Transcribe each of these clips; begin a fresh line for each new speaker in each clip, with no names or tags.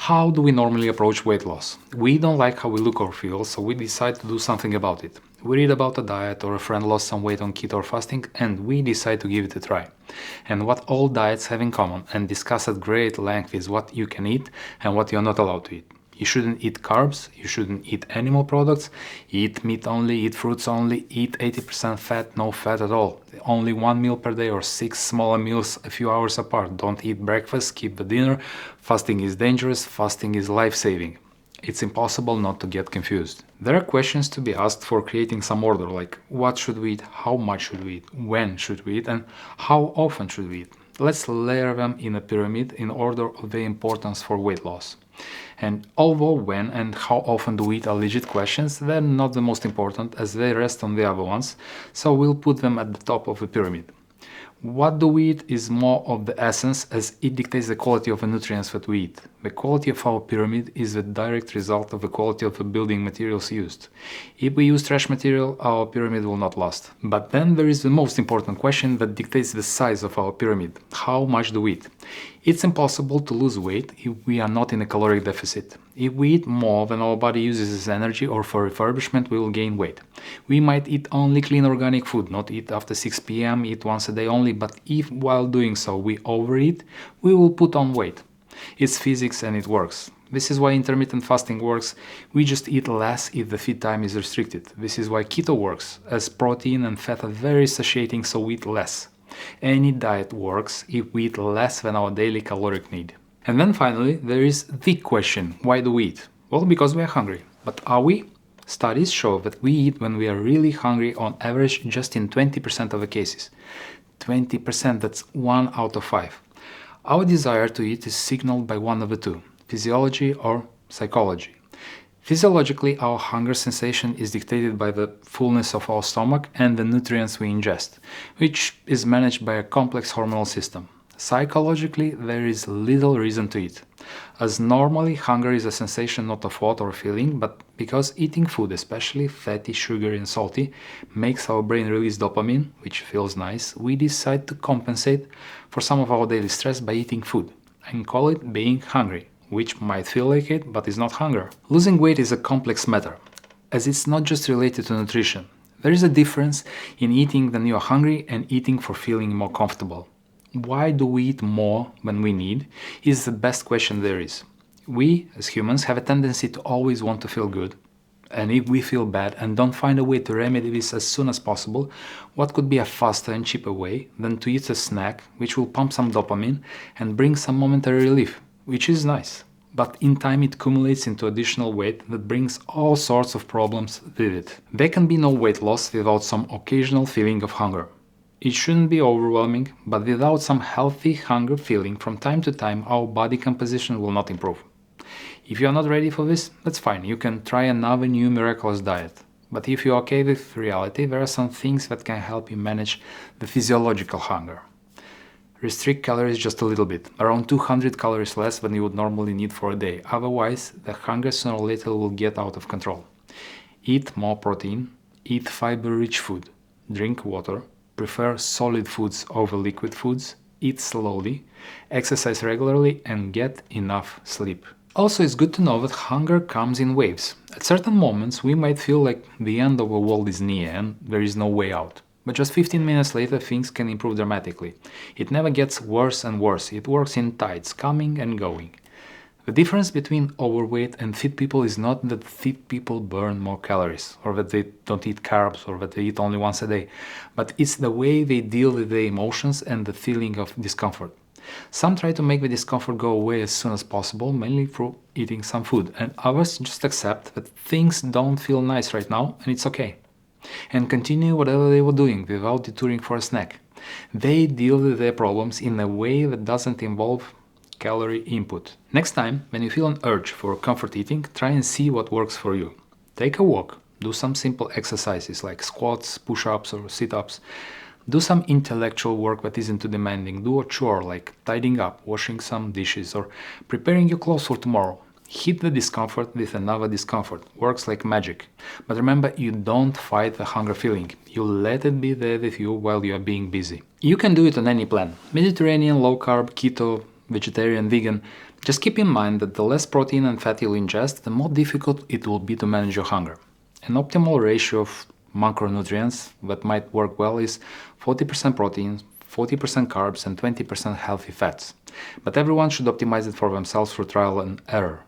How do we normally approach weight loss? We don't like how we look or feel, so we decide to do something about it. We read about a diet or a friend lost some weight on keto or fasting and we decide to give it a try. And what all diets have in common and discuss at great length is what you can eat and what you're not allowed to eat. You shouldn't eat carbs, you shouldn't eat animal products, eat meat only, eat fruits only, eat 80% fat, no fat at all. Only 1 meal per day or 6 smaller meals a few hours apart. Don't eat breakfast, skip the dinner. Fasting is dangerous, fasting is life-saving. It's impossible not to get confused. There are questions to be asked for creating some order, like what should we eat, how much should we eat, when should we eat, and how often should we eat. Let's layer them in a pyramid in order of their importance for weight loss. And although when and how often do we eat are legit questions, they're not the most important as they rest on the other ones, so we'll put them at the top of the pyramid. What do we eat is more of the essence as it dictates the quality of the nutrients that we eat. The quality of our pyramid is the direct result of the quality of the building materials used. If we use trash material, our pyramid will not last. But then there is the most important question that dictates the size of our pyramid. How much do we eat? It's impossible to lose weight if we are not in a caloric deficit. If we eat more than our body uses as energy or for refurbishment, we will gain weight. We might eat only clean organic food, not eat after 6 p.m., eat once a day only, but if while doing so we overeat, we will put on weight. It's physics and it works. This is why intermittent fasting works. We just eat less if the feed time is restricted. This is why keto works, as protein and fat are very satiating, so we eat less. Any diet works if we eat less than our daily caloric need. And then finally, there is the question, why do we eat? Well, because we are hungry. But are we? Studies show that we eat when we are really hungry on average just in 20% of the cases. 20%, that's 1 out of 5. Our desire to eat is signaled by one of the two, physiology or psychology. Physiologically, our hunger sensation is dictated by the fullness of our stomach and the nutrients we ingest, which is managed by a complex hormonal system. Psychologically, there is little reason to eat, as normally hunger is a sensation not of thought or feeling, but because eating food, especially fatty, sugary and salty, makes our brain release dopamine, which feels nice, we decide to compensate for some of our daily stress by eating food, and call it being hungry, which might feel like it, but is not hunger. Losing weight is a complex matter, as it's not just related to nutrition. There is a difference in eating when you are hungry and eating for feeling more comfortable. Why do we eat more than we need is the best question there is. We, as humans, have a tendency to always want to feel good. And if we feel bad and don't find a way to remedy this as soon as possible, what could be a faster and cheaper way than to eat a snack which will pump some dopamine and bring some momentary relief, which is nice. But in time it accumulates into additional weight that brings all sorts of problems with it. There can be no weight loss without some occasional feeling of hunger. It shouldn't be overwhelming, but without some healthy hunger feeling from time to time, our body composition will not improve. If you are not ready for this, that's fine, you can try another new miraculous diet. But if you're okay with reality, there are some things that can help you manage the physiological hunger. Restrict calories just a little bit, around 200 calories less than you would normally need for a day, otherwise the hunger sooner or later will get out of control. Eat more protein, eat fiber-rich food, drink water, prefer solid foods over liquid foods, eat slowly, exercise regularly and get enough sleep. Also, it's good to know that hunger comes in waves. At certain moments we might feel like the end of the world is near and there is no way out. But just 15 minutes later things can improve dramatically. It never gets worse and worse, it works in tides, coming and going. The difference between overweight and fit people is not that fit people burn more calories, or that they don't eat carbs, or that they eat only once a day, but it's the way they deal with their emotions and the feeling of discomfort. Some try to make the discomfort go away as soon as possible, mainly through eating some food, and others just accept that things don't feel nice right now and it's okay, and continue whatever they were doing without detouring for a snack. They deal with their problems in a way that doesn't involve calorie input. Next time, when you feel an urge for comfort eating, try and see what works for you. Take a walk, do some simple exercises like squats, push-ups or sit-ups. Do some intellectual work that isn't too demanding. Do a chore like tidying up, washing some dishes or preparing your clothes for tomorrow. Hit the discomfort with another discomfort. Works like magic. But remember, you don't fight the hunger feeling. You let it be there with you while you are being busy. You can do it on any plan. Mediterranean, low carb, keto, vegetarian, vegan. Just keep in mind that the less protein and fat you'll ingest, the more difficult it will be to manage your hunger. An optimal ratio of macronutrients that might work well is 40% protein, 40% carbs, and 20% healthy fats. But everyone should optimize it for themselves through trial and error.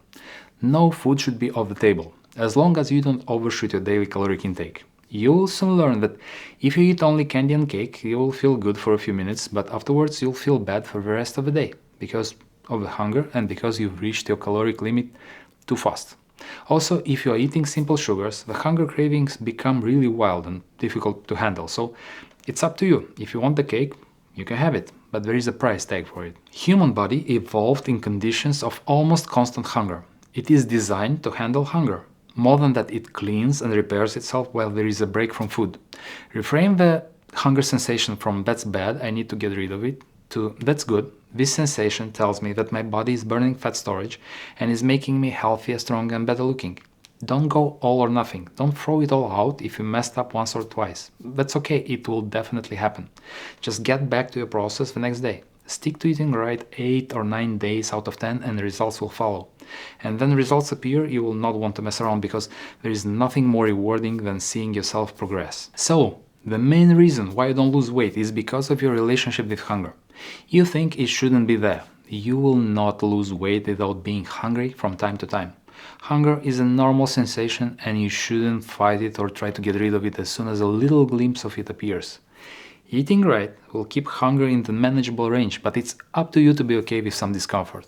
No food should be off the table, as long as you don't overshoot your daily caloric intake. You will soon learn that if you eat only candy and cake, you will feel good for a few minutes, but afterwards you'll feel bad for the rest of the day because of the hunger and because you've reached your caloric limit too fast. Also, if you are eating simple sugars, the hunger cravings become really wild and difficult to handle. So it's up to you. If you want the cake, you can have it, but there is a price tag for it. Human body evolved in conditions of almost constant hunger. It is designed to handle hunger. More than that, it cleans and repairs itself while there is a break from food. Reframe the hunger sensation from "that's bad, I need to get rid of it" to "that's good. This sensation tells me that my body is burning fat storage and is making me healthier, stronger, and better looking." Don't go all or nothing. Don't throw it all out if you messed up once or twice. That's okay, it will definitely happen. Just get back to your process the next day. Stick to eating right 8 or 9 days out of 10 and the results will follow. And when results appear, you will not want to mess around because there is nothing more rewarding than seeing yourself progress. So, the main reason why you don't lose weight is because of your relationship with hunger. You think it shouldn't be there. You will not lose weight without being hungry from time to time. Hunger is a normal sensation and you shouldn't fight it or try to get rid of it as soon as a little glimpse of it appears. Eating right will keep hunger in the manageable range, but it's up to you to be okay with some discomfort.